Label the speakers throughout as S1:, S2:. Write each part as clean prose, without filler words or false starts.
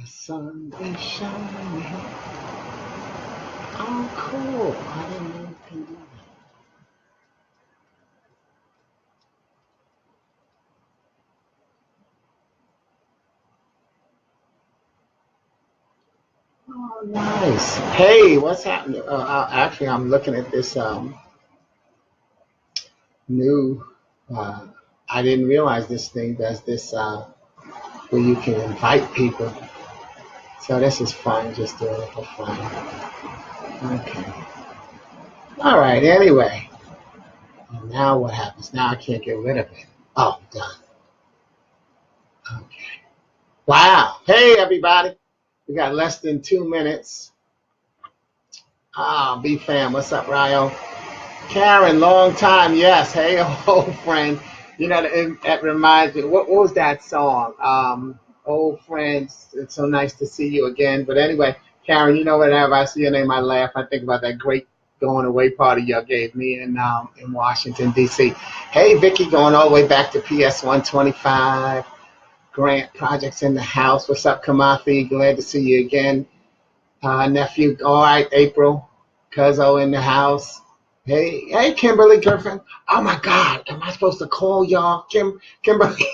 S1: The sun is shining. Oh, cool. I didn't know you can do that. Oh, nice. Hey, what's happening? Actually, I'm looking at this new. Uh, I didn't realize this thing does this where you can invite people. So this is fun, just doing it for fun. Okay. All right. Anyway, now what happens? Now I can't get rid of it. Oh, done. Okay. Wow. Hey, everybody. We got less than 2 minutes. B fam, what's up, Ryo? Karen, long time, yes. Hey, old friend. You know, that reminds me. What was that song? Old friends. It's so nice to see you again. But anyway, Karen, you know, whenever I see your name, I laugh. I think about that great going away party y'all gave me in Washington D.C. Hey, Vicky, going all the way back to PS 125. Grant projects in the house. What's up, Kamathi? Glad to see you again. Nephew, all right, April, Cuzzo in the house. Hey, Kimberly Griffin. Oh my God, am I supposed to call y'all, Kimberly?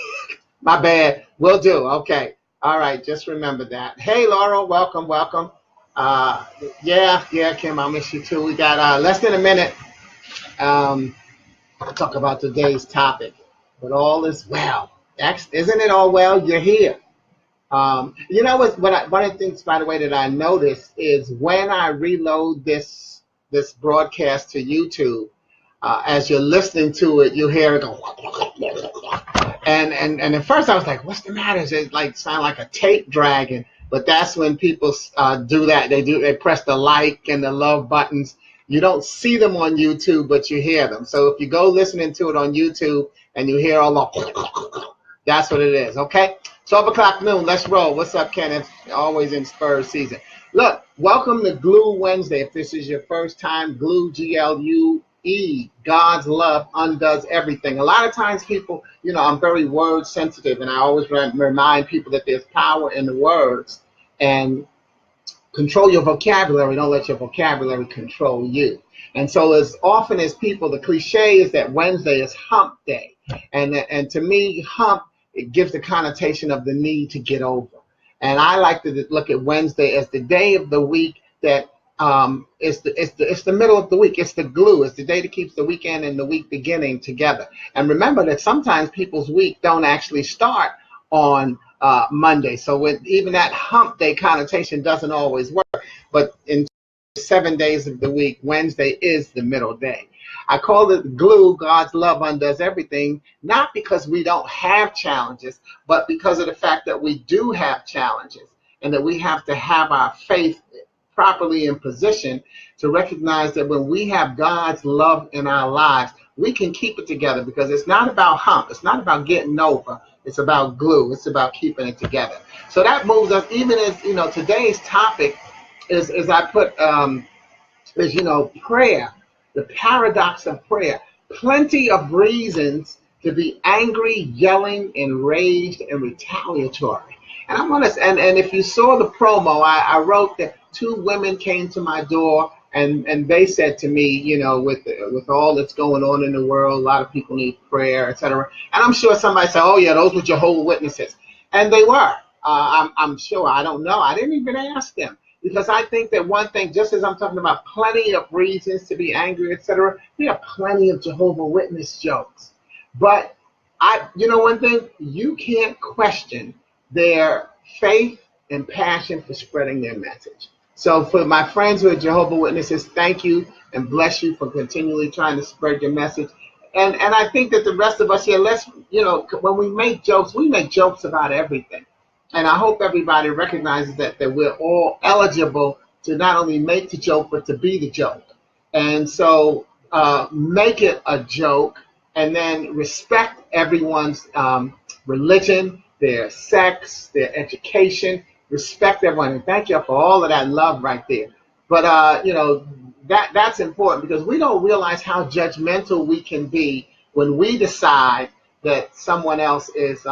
S1: My bad. Will do. Okay. All right, just remember that. Hey, Laurel, welcome. Yeah, Kim, I'll miss you too. We got less than a minute. I'll talk about today's topic, but all is well. Isn't it all well? You're here. You know one of the things, by the way, that I noticed is when I reload this broadcast to YouTube, as you're listening to it, you hear it go, and at first I was like, what's the matter? Does it like sound like a tape dragging? But that's when people do that. They press the like and the love buttons. You don't see them on YouTube, but you hear them. So if you go listening to it on YouTube and you hear all the, that's what it is. Okay. 12 o'clock noon, let's roll. What's up, Kenneth? Always in Spurs season. Look, welcome to Glue Wednesday. If this is your first time, Glue, Glue, God's love undoes everything. A lot of times people, you know, I'm very word sensitive, and I always remind people that there's power in the words. And control your vocabulary. Don't let your vocabulary control you. And so as often as people, the cliche is that Wednesday is hump day. And to me, hump, it gives the connotation of the need to get over. And I like to look at Wednesday as the day of the week that it's the middle of the week. It's the glue. It's the day that keeps the weekend and the week beginning together. And remember that sometimes people's week don't actually start on Monday. So even that hump day connotation doesn't always work. But in 7 days of the week, Wednesday is the middle day. I call it glue, God's love undoes everything, not because we don't have challenges, but because of the fact that we do have challenges and that we have to have our faith properly in position to recognize that when we have God's love in our lives, we can keep it together because it's not about hump. It's not about getting over. It's about glue. It's about keeping it together. So that moves us, even as, you know, today's topic is I put, is, you know, prayer. The paradox of prayer. Plenty of reasons to be angry, yelling, enraged, and retaliatory. And I want to, and if you saw the promo, I wrote that 2 women came to my door and they said to me, you know, with all that's going on in the world, a lot of people need prayer, etc. And I'm sure somebody said, oh yeah, those were Jehovah's Witnesses, and they were. I'm sure. I don't know. I didn't even ask them. Because I think that one thing, just as I'm talking about plenty of reasons to be angry, etc., there are plenty of Jehovah's Witness jokes. But you know one thing, you can't question their faith and passion for spreading their message. So for my friends who are Jehovah's Witnesses, thank you and bless you for continually trying to spread your message. And I think that the rest of us here, let's, you know, when we make jokes about everything. And I hope everybody recognizes that we're all eligible to not only make the joke, but to be the joke. And so make it a joke and then respect everyone's religion, their sex, their education, respect everyone. And thank you for all of that love right there. But, you know, that's important because we don't realize how judgmental we can be when we decide that someone else is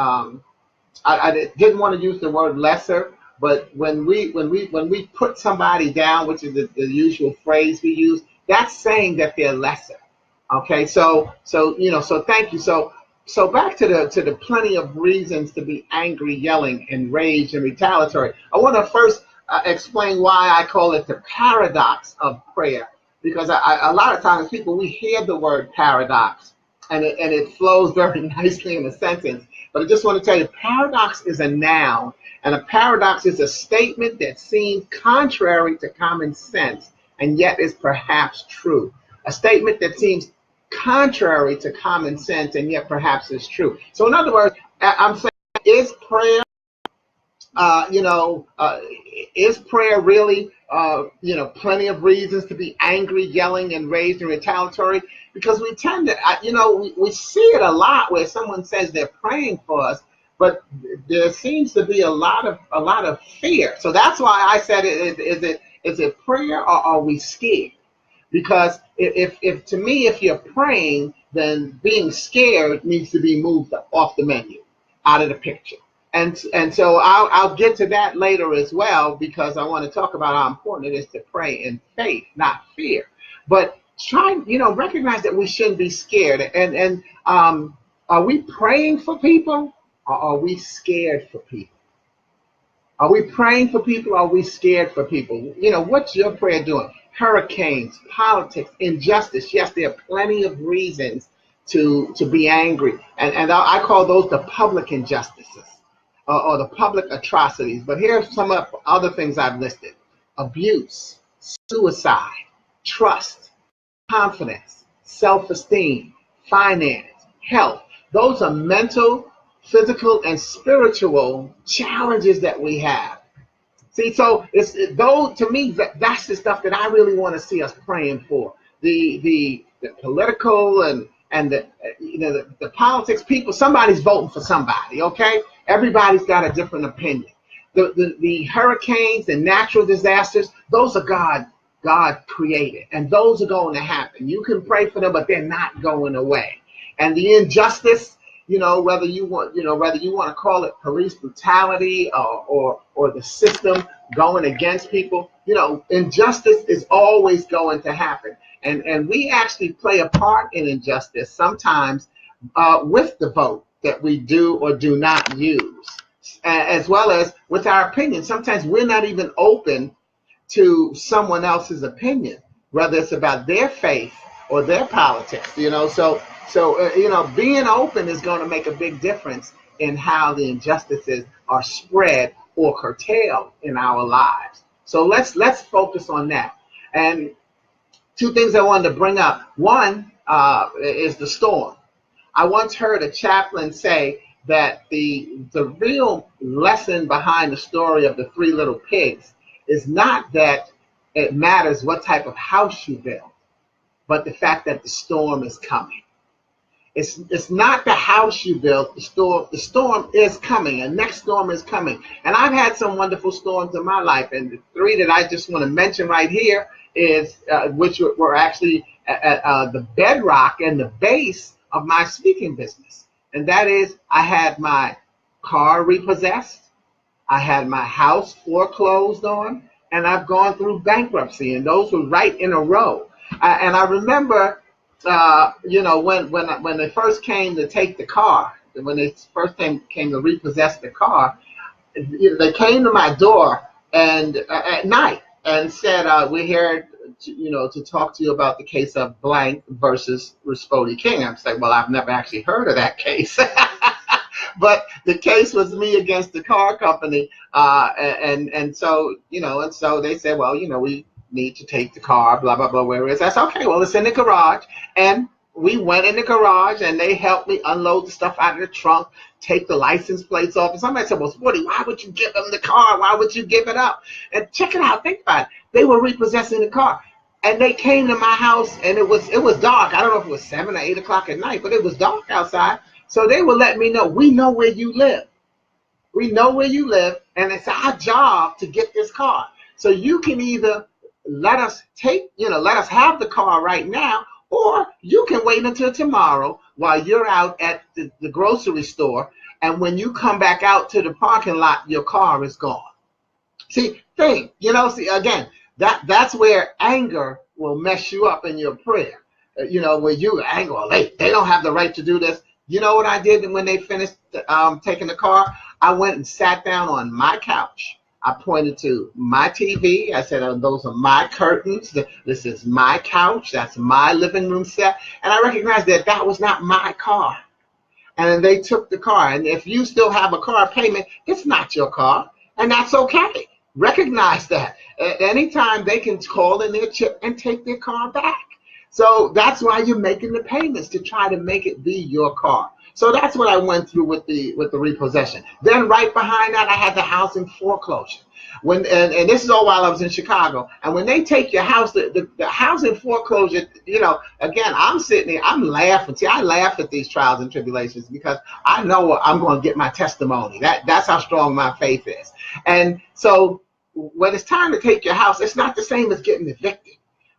S1: I didn't want to use the word lesser, But when we put somebody down, which is the usual phrase we use, that's saying that they're lesser. Okay, so thank you. So back to the plenty of reasons to be angry, yelling, enraged, and retaliatory. I want to first explain why I call it the paradox of prayer, because a lot of times people, we hear the word paradox, and it flows very nicely in a sentence. But I just want to tell you, paradox is a noun, and a paradox is a statement that seems contrary to common sense and yet is perhaps true. A statement that seems contrary to common sense and yet perhaps is true. So in other words, I'm saying, is prayer, uh, you know, uh, is prayer really, plenty of reasons to be angry, yelling, enraged, and retaliatory? Because we tend to, we see it a lot where someone says they're praying for us, but there seems to be a lot of fear. So that's why I said, is it prayer, or are we scared? Because if to me, if you're praying, then being scared needs to be moved off the menu, out of the picture. And so I'll get to that later as well, because I want to talk about how important it is to pray in faith, not fear. But try, recognize that we shouldn't be scared. And are we praying for people, or are we scared for people? Are we praying for people? Or are we scared for people? What's your prayer doing? Hurricanes, politics, injustice. Yes, there are plenty of reasons to be angry. And I call those the public injustices, or the public atrocities. But here's some of other things I've listed: abuse, suicide, trust, confidence, self-esteem, finance, health. Those are mental, physical, and spiritual challenges that we have. See, so though, to me, that's the stuff that I really want to see us praying for. The political and the politics people. Somebody's voting for somebody. Okay, everybody's got a different opinion. The hurricanes and natural disasters, those are God created, and those are going to happen. You can pray for them, but they're not going away. And the injustice, whether you want to call it police brutality, or the system going against people, injustice is always going to happen. And we actually play a part in injustice sometimes, with the vote that we do or do not use, as well as with our opinion. Sometimes we're not even open to someone else's opinion, whether it's about their faith or their politics. So being open is going to make a big difference in how the injustices are spread or curtailed in our lives. So let's focus on that. And two things I wanted to bring up. One is the storm. I once heard a chaplain say that the real lesson behind the story of the three little pigs is not that it matters what type of house you build, but the fact that the storm is coming. It's not the house you built. The storm is coming. A next storm is coming. And I've had some wonderful storms in my life. And the three that I just want to mention right here is which were actually the bedrock and the base of my speaking business. And that is, I had my car repossessed, I had my house foreclosed on, and I've gone through bankruptcy. And those were right in a row. And I remember, when they first came to take the car, when they first came to repossess the car, they came to my door and at night and said, "We're here, to talk to you about the case of blank versus Ruspody King." I'm saying, well, I've never actually heard of that case. But the case was me against the car company, and so they said, well, we need to take the car, blah blah blah. Where is that? That's okay. Well, it's in the garage, and we went in the garage, and they helped me unload the stuff out of the trunk, take the license plates off. And somebody said, well, Woody, why would you give them the car? Why would you give it up? And check it out. Think about it. They were repossessing the car. And they came to my house, and it was dark. I don't know if it was 7 or 8 o'clock at night, but it was dark outside. So they would let me know, we know where you live. We know where you live, and it's our job to get this car. So you can either let us have the car right now, or you can wait until tomorrow while you're out at the grocery store, and when you come back out to the parking lot, your car is gone. See, think, see, again, that's where anger will mess you up in your prayer. Where you anger, well, they don't have the right to do this. You know what I did when they finished taking the car? I went and sat down on my couch. I pointed to my TV. I said, oh, those are my curtains. This is my couch. That's my living room set. And I recognized that that was not my car. And they took the car. And if you still have a car payment, it's not your car. And that's okay. Recognize that. At any time, they can call in their chip and take their car back. So that's why you're making the payments, to try to make it be your car. So that's what I went through with the repossession. Then right behind that, I had the housing foreclosure. And this is all while I was in Chicago. And when they take your house, the housing foreclosure, again, I'm sitting there, I'm laughing. See, I laugh at these trials and tribulations because I know I'm going to get my testimony. That's how strong my faith is. And so when it's time to take your house, it's not the same as getting evicted.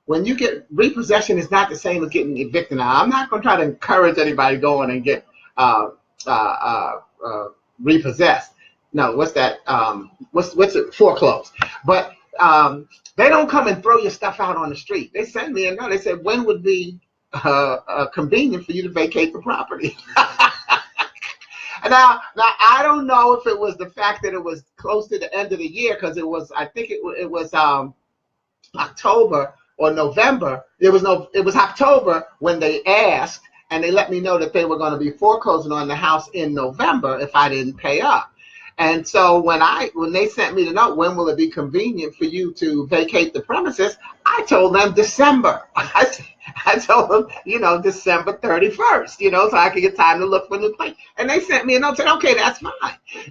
S1: When you get repossession, it's not the same as getting evicted. Now, I'm not going to try to encourage anybody to go in and get repossessed. No, what's that? What's it? Foreclosed. But they don't come and throw your stuff out on the street. They send me a note. They said, when would be convenient for you to vacate the property? Now, I don't know if it was the fact that it was close to the end of the year, because I think it was October or November. It was October when they asked, and they let me know that they were going to be foreclosing on the house in November if I didn't pay up. And so when they sent me the note, when will it be convenient for you to vacate the premises? I told them December. I told them, December 31st, so I could get time to look for a new place. And they sent me a note and said, okay, that's fine.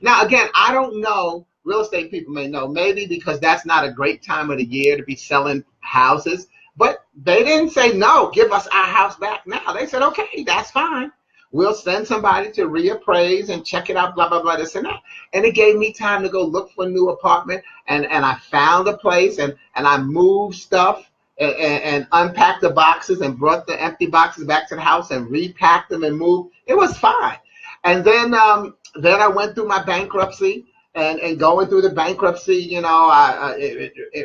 S1: Now, again, I don't know. Real estate people may know, maybe because that's not a great time of the year to be selling houses. But they didn't say, no, give us our house back now. They said, okay, that's fine. We'll send somebody to reappraise and check it out, blah, blah, blah, this and that. And it gave me time to go look for a new apartment. And I found a place, and I moved stuff and unpacked the boxes and brought the empty boxes back to the house and repacked them and moved. It was fine. And then I went through my bankruptcy. And going through the bankruptcy, it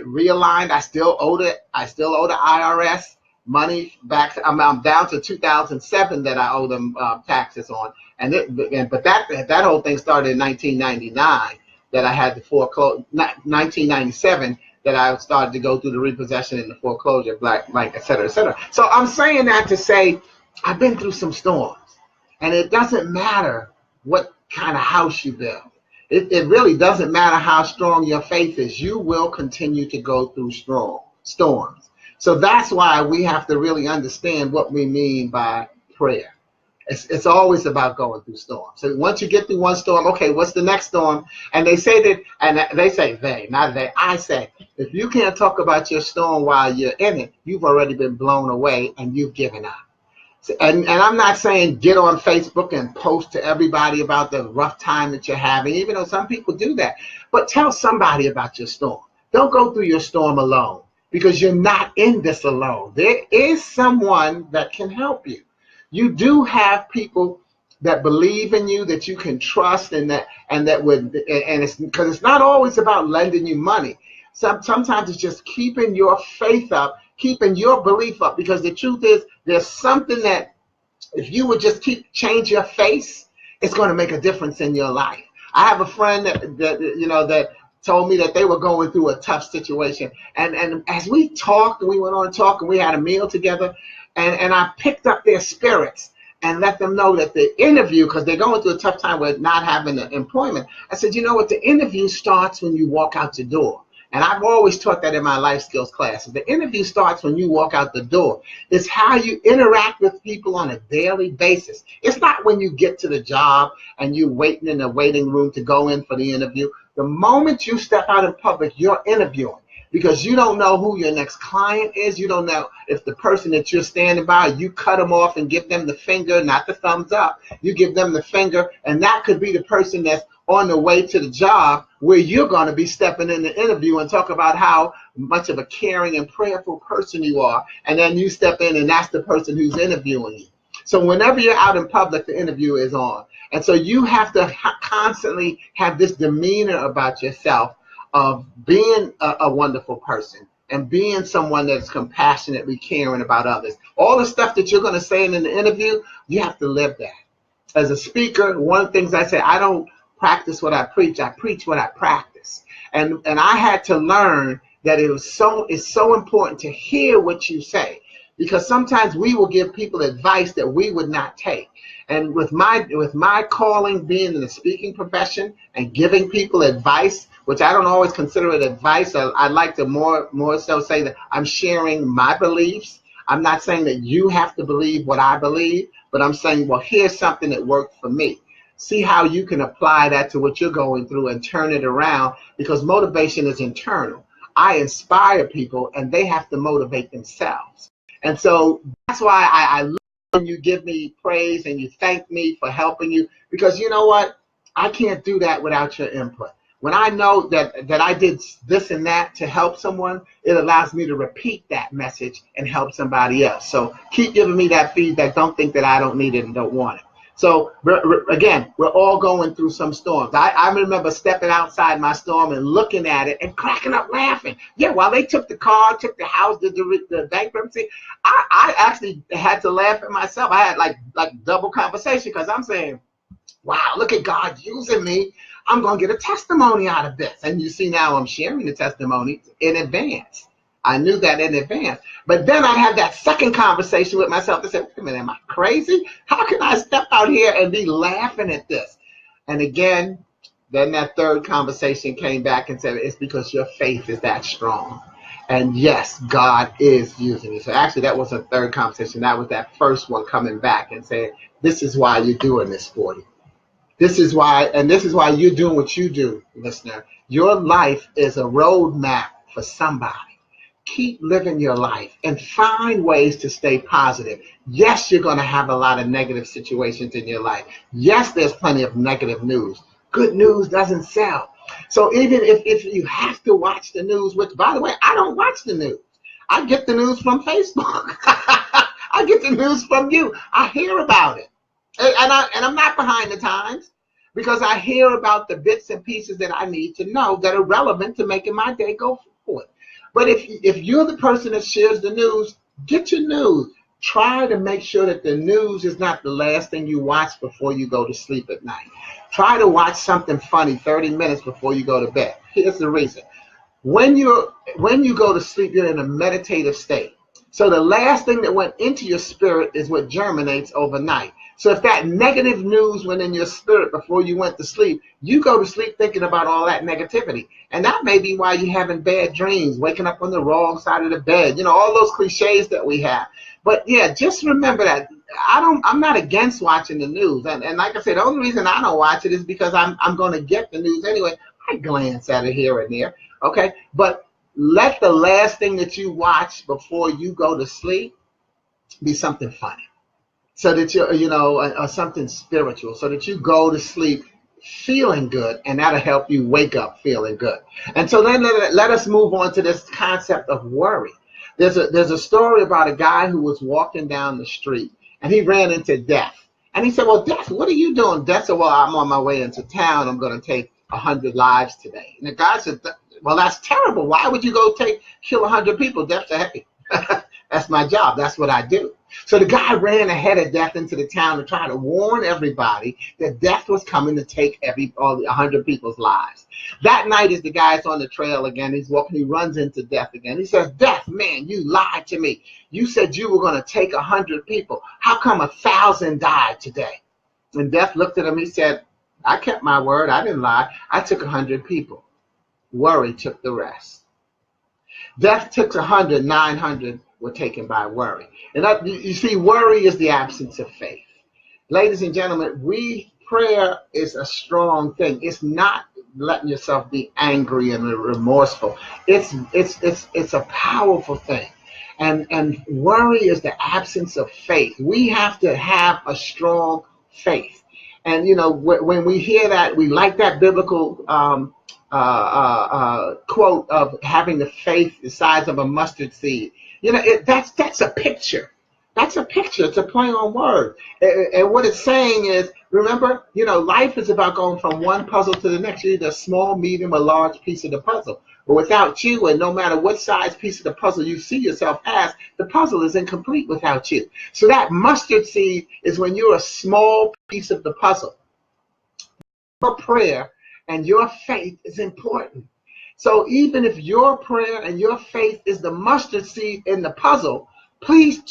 S1: realigned. I still owe the IRS money back. I'm down to 2007 that I owe them taxes on. But that whole thing started in 1999 that I had to foreclose. 1997 that I started to go through the repossession and the foreclosure, like et cetera, et cetera. So I'm saying that to say I've been through some storms, and it doesn't matter what kind of house you build. It really doesn't matter how strong your faith is. You will continue to go through storms. So that's why we have to really understand what we mean by prayer. It's always about going through storms. So once you get through one storm, okay, what's the next storm? And they say that, and they say they, not they. I say, if you can't talk about your storm while you're in it, you've already been blown away and you've given up. And I'm not saying get on Facebook and post to everybody about the rough time that you're having, even though some people do that. But tell somebody about your storm. Don't go through your storm alone, because you're not in this alone. There is someone that can help you. You do have people that believe in you, that you can trust, and it's because it's not always about lending you money. Sometimes it's just keeping your faith up, keeping your belief up, because the truth is there's something that if you would just change your face, it's going to make a difference in your life. I have a friend that told me that they were going through a tough situation. And as we talked, and we went on talking, we had a meal together, and I picked up their spirits and let them know that the interview, because they're going through a tough time with not having employment. I said, you know what, the interview starts when you walk out the door. And I've always taught that in my life skills classes. The interview starts when you walk out the door. It's how you interact with people on a daily basis. It's not when you get to the job and you're waiting in the waiting room to go in for the interview. The moment you step out in public, you're interviewing, because you don't know who your next client is. You don't know if the person that you're standing by, you cut them off and give them the finger, not the thumbs up. You give them the finger, and that could be the person that's on the way to the job where you're going to be stepping in the interview and talk about how much of a caring and prayerful person you are. And then you step in, and that's the person who's interviewing you. So whenever you're out in public, the interview is on. And so you have to constantly have this demeanor about yourself of being a wonderful person and being someone that's compassionately caring about others. All the stuff that you're going to say in an interview, you have to live that. As a speaker, one of the things I say, I don't practice what I preach what I practice. And I had to learn that it's so important to hear what you say, because sometimes we will give people advice that we would not take. And with my calling being in the speaking profession and giving people advice, which I don't always consider it advice, I like to more so say that I'm sharing my beliefs. I'm not saying that you have to believe what I believe, but I'm saying, well, here's something that worked for me. See how you can apply that to what you're going through and turn it around, because motivation is internal. I inspire people and they have to motivate themselves. And so that's why I love when you give me praise and you thank me for helping you, because you know what? I can't do that without your input. When I know that I did this and that to help someone, it allows me to repeat that message and help somebody else. So keep giving me that feedback. Don't think that I don't need it and don't want it. So again, we're all going through some storms. I remember stepping outside my storm and looking at it and cracking up laughing. Yeah, while they took the car, took the house, did the bankruptcy, I actually had to laugh at myself. I had like double conversation, because I'm saying, wow, look at God using me. I'm going to get a testimony out of this. And you see, now I'm sharing the testimony in advance. I knew that in advance. But then I had that second conversation with myself to say, wait a minute, am I crazy? How can I step out here and be laughing at this? And again, then that third conversation came back and said, it's because your faith is that strong. And yes, God is using it. So actually, that was a third conversation. That was that first one coming back and saying, this is why you're doing this, 40. This is why you're doing what you do, listener. Your life is a roadmap for somebody. Keep living your life and find ways to stay positive. Yes, you're going to have a lot of negative situations in your life. Yes, there's plenty of negative news. Good news doesn't sell. So even if you have to watch the news, which, by the way, I don't watch the news. I get the news from Facebook. I get the news from you. I hear about it. And I'm not behind the times, because I hear about the bits and pieces that I need to know that are relevant to making my day go forward. But if you're the person that shares the news, get your news. Try to make sure that the news is not the last thing you watch before you go to sleep at night. Try to watch something funny 30 minutes before you go to bed. Here's the reason. When you go to sleep, you're in a meditative state. So the last thing that went into your spirit is what germinates overnight. So if that negative news went in your spirit before you went to sleep, you go to sleep thinking about all that negativity. And that may be why you're having bad dreams, waking up on the wrong side of the bed, all those cliches that we have. But yeah, just remember that I'm not against watching the news. And like I said, the only reason I don't watch it is because I'm going to get the news anyway. I glance at it here and there. Okay. But let the last thing that you watch before you go to sleep be something funny. So that or something spiritual, so that you go to sleep feeling good, and that'll help you wake up feeling good. And so then let us move on to this concept of worry. There's a story about a guy who was walking down the street, and he ran into Death. And he said, well, Death, what are you doing? Death said, well, I'm on my way into town. I'm going to take 100 lives today. And the guy said, well, that's terrible. Why would you go kill 100 people? Death said, hey, that's my job. That's what I do. So the guy ran ahead of Death into the town to try to warn everybody that Death was coming to take all the 100 people's lives. That night, as the guy's on the trail again, he's walking, he runs into Death again. He says, Death, man, you lied to me. You said you were going to take 100 people. How come 1,000 died today? And Death looked at him. He said, I kept my word. I didn't lie. I took 100 people. Worry took the rest. Death took 100, 900 were taken by worry. And you see, worry is the absence of faith. Ladies and gentlemen, prayer is a strong thing. It's not letting yourself be angry and remorseful. It's a powerful thing. And worry is the absence of faith. We have to have a strong faith. And when we hear that, we like that biblical quote of having the faith the size of a mustard seed. That's a picture That's a picture. It's a play on words. And what it's saying is, remember, life is about going from one puzzle to the next. You're either a small, medium, or large piece of the puzzle. But without you, and no matter what size piece of the puzzle you see yourself as, the puzzle is incomplete without you. So that mustard seed is when you're a small piece of the puzzle. Your prayer and your faith is important. So even if your prayer and your faith is the mustard seed in the puzzle, please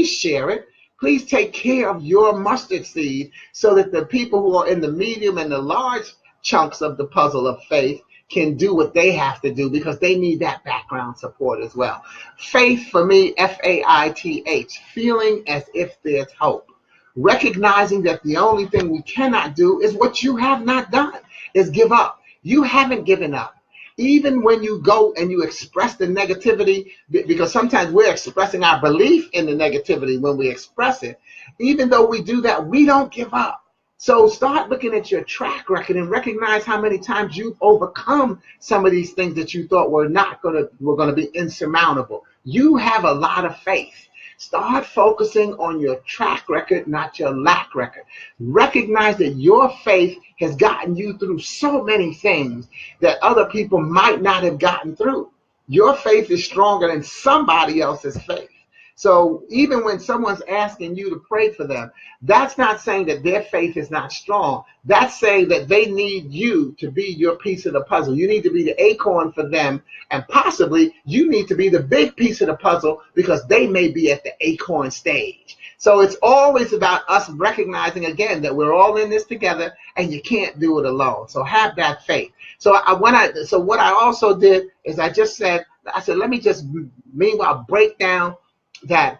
S1: share it. Please take care of your mustard seed so that the people who are in the medium and the large chunks of the puzzle of faith can do what they have to do, because they need that background support as well. Faith for me, Faith, feeling as if there's hope. Recognizing that the only thing we cannot do is what you have not done, is give up. You haven't given up. Even when you go and you express the negativity, because sometimes we're expressing our belief in the negativity when we express it, even though we do that, we don't give up. So start looking at your track record and recognize how many times you've overcome some of these things that you thought were going to be insurmountable. You have a lot of faith. Start focusing on your track record, not your lack record. Recognize that your faith has gotten you through so many things that other people might not have gotten through. Your faith is stronger than somebody else's faith. So even when someone's asking you to pray for them, that's not saying that their faith is not strong. That's saying that they need you to be your piece of the puzzle. You need to be the acorn for them, and possibly you need to be the big piece of the puzzle because they may be at the acorn stage. So it's always about us recognizing, again, that we're all in this together and you can't do it alone. So have that faith. So what I also did is I said, let me just meanwhile break down that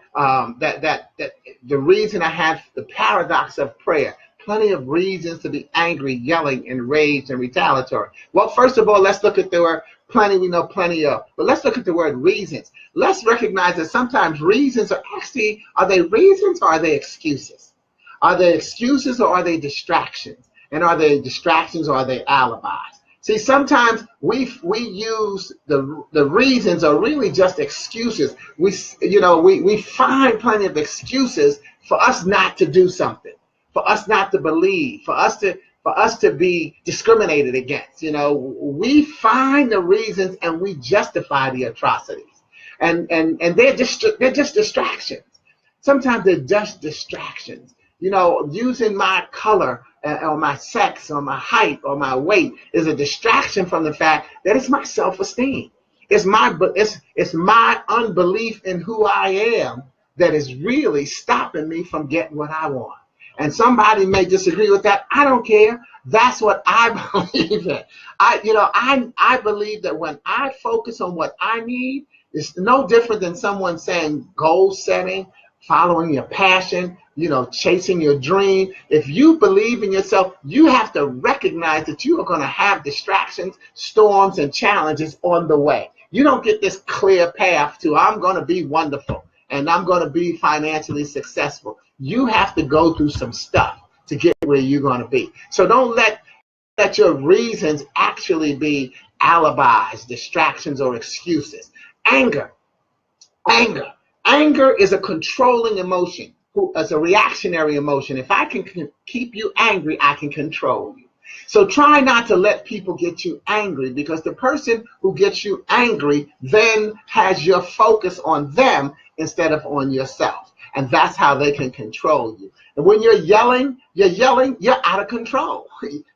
S1: the reason I have the paradox of prayer. Plenty of reasons to be angry, yelling, enraged, and retaliatory. Well, first of all, let's look at the word plenty. We know plenty of, but let's look at the word reasons. Let's recognize that sometimes reasons are they reasons or are they excuses? Are they excuses or are they distractions? And are they distractions or are they alibis? See, sometimes we use the reasons are really just excuses. We find plenty of excuses for us not to do something, for us not to believe, for us to be discriminated against. We find the reasons and we justify the atrocities, and they're just distractions. Sometimes they're just distractions. Using my color or my sex or my height or my weight is a distraction from the fact that it's my self-esteem. It's my unbelief in who I am that is really stopping me from getting what I want. And somebody may disagree with that. I don't care. That's what I believe in. I believe that when I focus on what I need, it's no different than someone saying goal setting, following your passion, chasing your dream. If you believe in yourself, you have to recognize that you are going to have distractions, storms, and challenges on the way. You don't get this clear path to I'm going to be wonderful and I'm going to be financially successful. You have to go through some stuff to get where you're going to be. So don't let your reasons actually be alibis, distractions, or excuses. Anger is a controlling emotion. As a reactionary emotion. If I can keep you angry, I can control you. So try not to let people get you angry, because the person who gets you angry then has your focus on them instead of on yourself. And that's how they can control you. And when you're yelling, you're out of control.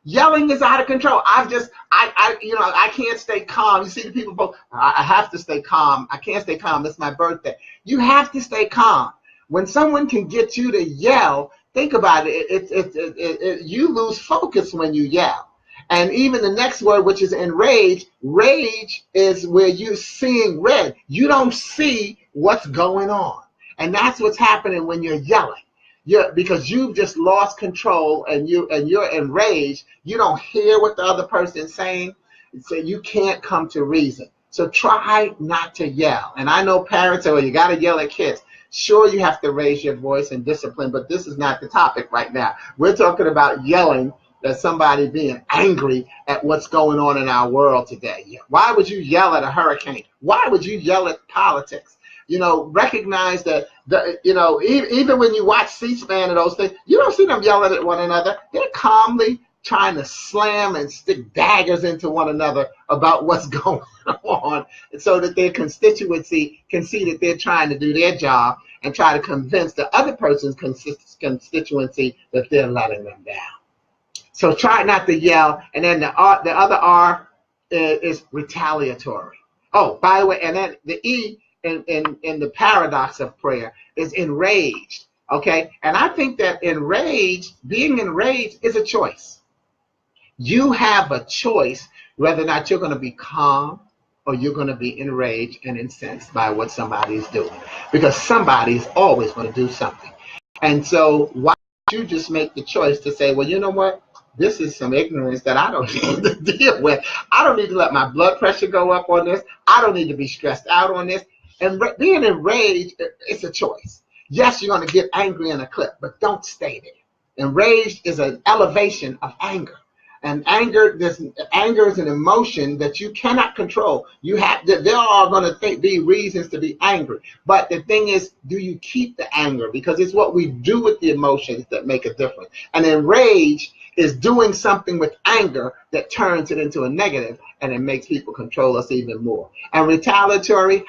S1: Yelling is out of control. I can't stay calm. You see the people both, I have to stay calm. I can't stay calm. It's my birthday. You have to stay calm. When someone can get you to yell, think about it. You lose focus when you yell. And even the next word, which is enraged, rage is where you're seeing red. You don't see what's going on. And that's what's happening when you're yelling. Because you've just lost control and you're enraged. You don't hear what the other person's saying. So you can't come to reason. So try not to yell. And I know parents say, well, you got to yell at kids. Sure, you have to raise your voice and discipline, but this is not the topic right now. We're talking about yelling at somebody, being angry at what's going on in our world today. Why would you yell at a hurricane? Why would you yell at politics? Recognize that, even when you watch C-SPAN and those things, you don't see them yelling at one another. They're calmly trying to slam and stick daggers into one another about what's going on, so that their constituency can see that they're trying to do their job and try to convince the other person's constituency that they're letting them down. So try not to yell. And then the other R is retaliatory. Oh, by the way, and then the E in the paradox of prayer is enraged. Okay, and I think that being enraged is a choice. You have a choice whether or not you're going to be calm or you're going to be enraged and incensed by what somebody's doing, because somebody's always going to do something. And so why don't you just make the choice to say, well, you know what? This is some ignorance that I don't need to deal with. I don't need to let my blood pressure go up on this. I don't need to be stressed out on this. And being enraged, it's a choice. Yes, you're going to get angry in a clip, but don't stay there. Enraged is an elevation of anger. And anger is an emotion that you cannot control. There are going to be reasons to be angry. But the thing is, do you keep the anger? Because it's what we do with the emotions that make a difference. And enraged is doing something with anger that turns it into a negative, and it makes people control us even more. And retaliatory,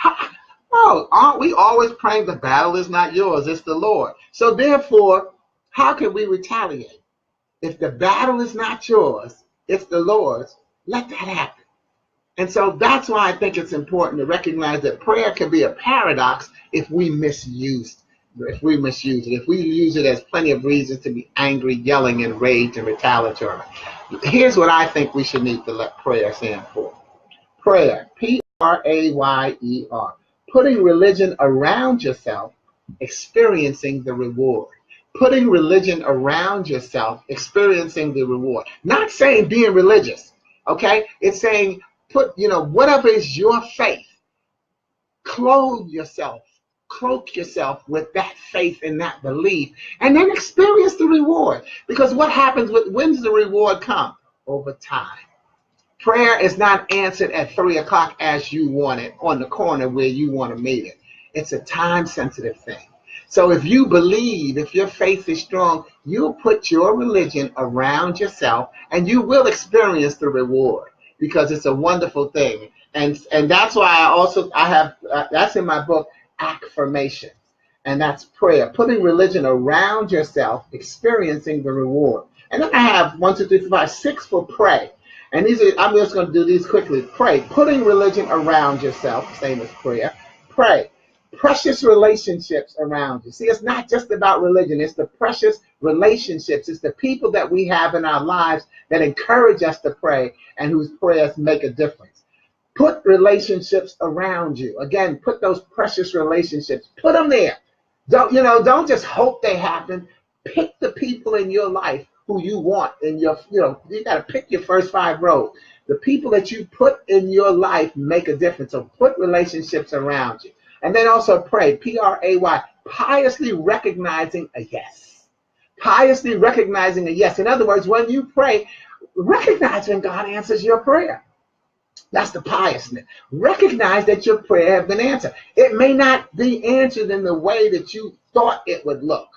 S1: aren't we always praying the battle is not yours, it's the Lord? So therefore, how can we retaliate? If the battle is not yours, it's the Lord's, let that happen. And so that's why I think it's important to recognize that prayer can be a paradox if we misuse it. If we use it as plenty of reasons to be angry, yelling, enraged, and retaliatory. Here's what I think we should need to let prayer stand for. Prayer, Prayer, putting religion around yourself, experiencing the reward. Putting religion around yourself, experiencing the reward. Not saying being religious, okay? It's saying whatever is your faith, cloak yourself with that faith and that belief, and then experience the reward. Because what happens when does the reward come? Over time. Prayer is not answered at 3 o'clock as you want it, on the corner where you want to meet it. It's a time-sensitive thing. So if you believe, if your faith is strong, you'll put your religion around yourself and you will experience the reward, because it's a wonderful thing. And that's why I have, that's in my book, Ac-Firmations. And that's prayer, putting religion around yourself, experiencing the reward. And then I have 1, 2, 3, 4, 5, 6 for pray. And I'm just going to do these quickly. Pray, putting religion around yourself, same as prayer. Pray. Precious relationships around you. See, it's not just about religion. It's the precious relationships. It's the people that we have in our lives that encourage us to pray and whose prayers make a difference. Put relationships around you. Again, put those precious relationships. Put them there. Don't just hope they happen. Pick the people in your life who you want in your, you got to pick your first 5 rows. The people that you put in your life make a difference. So put relationships around you. And then also pray, P-R-A-Y, piously recognizing a yes. Piously recognizing a yes. In other words, when you pray, recognize when God answers your prayer. That's the piousness. Recognize that your prayer has been answered. It may not be answered in the way that you thought it would look.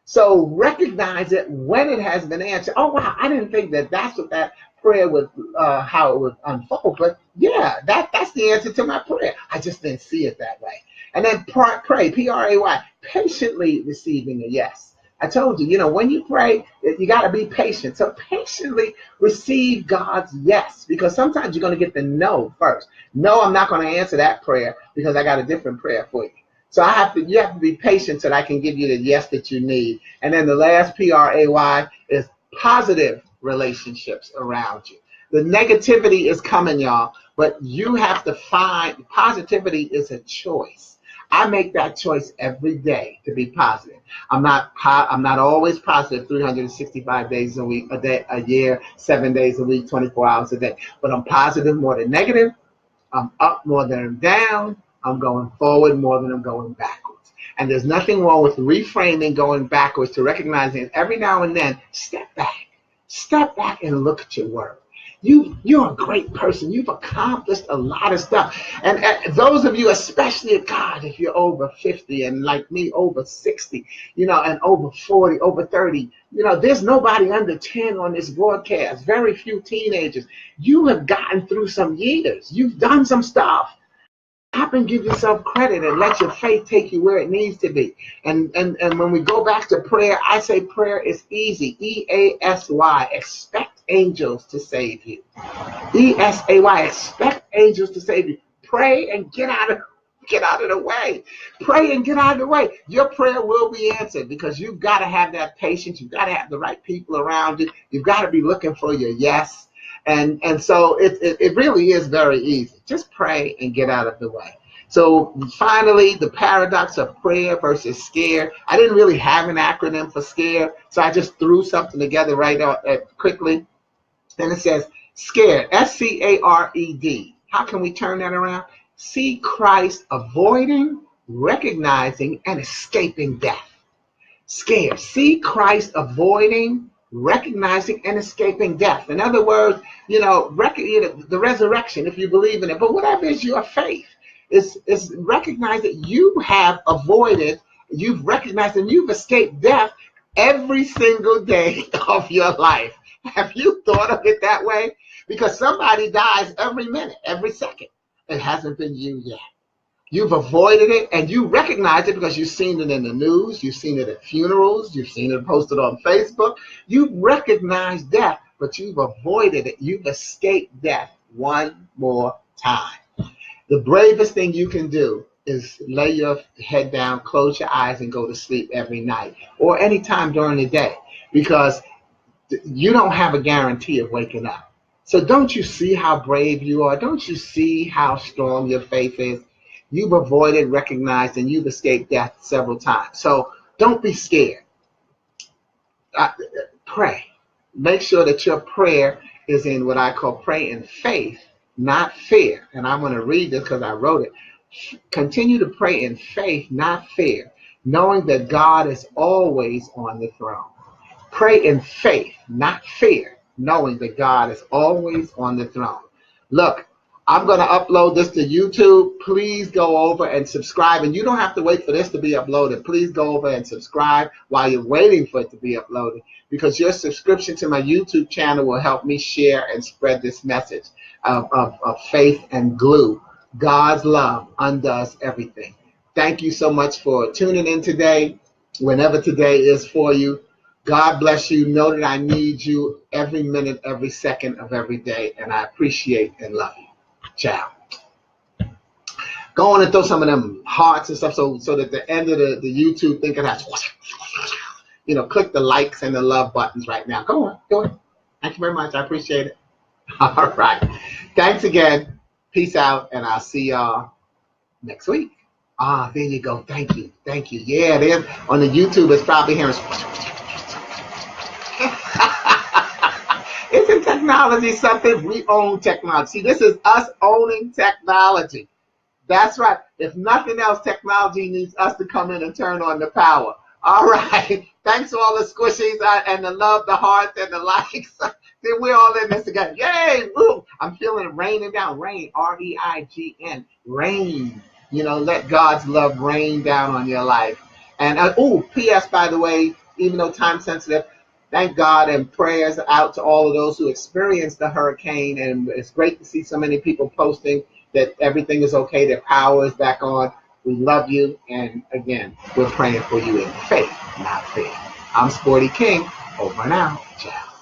S1: So recognize it when it has been answered. Oh, wow, I didn't think that's what that prayer would, how it would unfold. But yeah, that's the answer to my prayer. I just didn't see it that way. And then pray, P-R-A-Y, patiently receiving a yes. I told you, when you pray, you got to be patient. So patiently receive God's yes, because sometimes you're going to get the no first. No, I'm not going to answer that prayer because I got a different prayer for you. So you have to be patient so that I can give you the yes that you need. And then the last P-R-A-Y is positive relationships around you. The negativity is coming, y'all, but you have to find positivity is a choice. I make that choice every day to be positive. I'm not always positive 365 days a week, a year, 7 days a week, 24 hours a day. But I'm positive more than negative. I'm up more than I'm down. I'm going forward more than I'm going backwards. And there's nothing wrong with reframing going backwards to recognizing every now and then, step back and look at your word. You're a great person. You've accomplished a lot of stuff. And those of you, especially, God, if you're over 50 and like me, over 60, and over 40, over 30, there's nobody under 10 on this broadcast, very few teenagers. You have gotten through some years. You've done some stuff. Stop and give yourself credit and let your faith take you where it needs to be. And when we go back to prayer, I say prayer is easy. EASY, expect angels to save you. ESAY, expect angels to save you. Pray and get out of the way. Pray and get out of the way. Your prayer will be answered because you've got to have that patience. You've got to have the right people around you. You've got to be looking for your yes. And so it really is very easy. Just pray and get out of the way. So finally, the paradox of prayer versus scare. I didn't really have an acronym for scare, so I just threw something together right out quickly. And it says scared, SCARED. How can we turn that around? See Christ avoiding, recognizing, and escaping death. Scared. See Christ avoiding, recognizing, and escaping death. In other words, the resurrection, if you believe in it. But whatever is your faith, is recognize that you have avoided, you've recognized, and you've escaped death every single day of your life. Have you thought of it that way? Because somebody dies every minute, every second. It hasn't been you yet. You've avoided it, and you recognize it because you've seen it in the news, you've seen it at funerals, you've seen it posted on Facebook. You've recognized death, but you've avoided it. You've escaped death one more time. The bravest thing you can do is lay your head down, close your eyes, and go to sleep every night or any time during the day, because you don't have a guarantee of waking up. So don't you see how brave you are? Don't you see how strong your faith is? You've avoided, recognized, and you've escaped death several times. So don't be scared. Pray. Make sure that your prayer is in what I call pray in faith, not fear. And I'm going to read this because I wrote it. Continue to pray in faith, not fear, knowing that God is always on the throne. Pray in faith, not fear, knowing that God is always on the throne. Look, I'm going to upload this to YouTube. Please go over and subscribe. And you don't have to wait for this to be uploaded. Please go over and subscribe while you're waiting for it to be uploaded, because your subscription to my YouTube channel will help me share and spread this message of faith and glue. God's love undoes everything. Thank you so much for tuning in today, whenever today is for you. God bless you. Know that I need you every minute, every second of every day, and I appreciate and love you. Ciao. Go on and throw some of them hearts and stuff so that at the end of the YouTube thing it has, click the likes and the love buttons right now. Go on. Thank you very much. I appreciate it. All right. Thanks again. Peace out, and I'll see y'all next week. There you go. Thank you. Yeah, there's on the YouTube. It's probably hearing. Isn't technology something? We own technology. See, this is us owning technology. That's right. If nothing else, technology needs us to come in and turn on the power. All right. Thanks for all the squishies and the love, the hearts, and the likes. We're all in this together. Yay! Woo! I'm feeling it raining down. Rain, R-E-I-G-N. Rain. Let God's love rain down on your life. And, P.S., by the way, even though time sensitive, thank God, and prayers out to all of those who experienced the hurricane. And it's great to see so many people posting that everything is okay, their power is back on. We love you. And again, we're praying for you in faith, not fear. I'm Sporty King. Over and out. Ciao.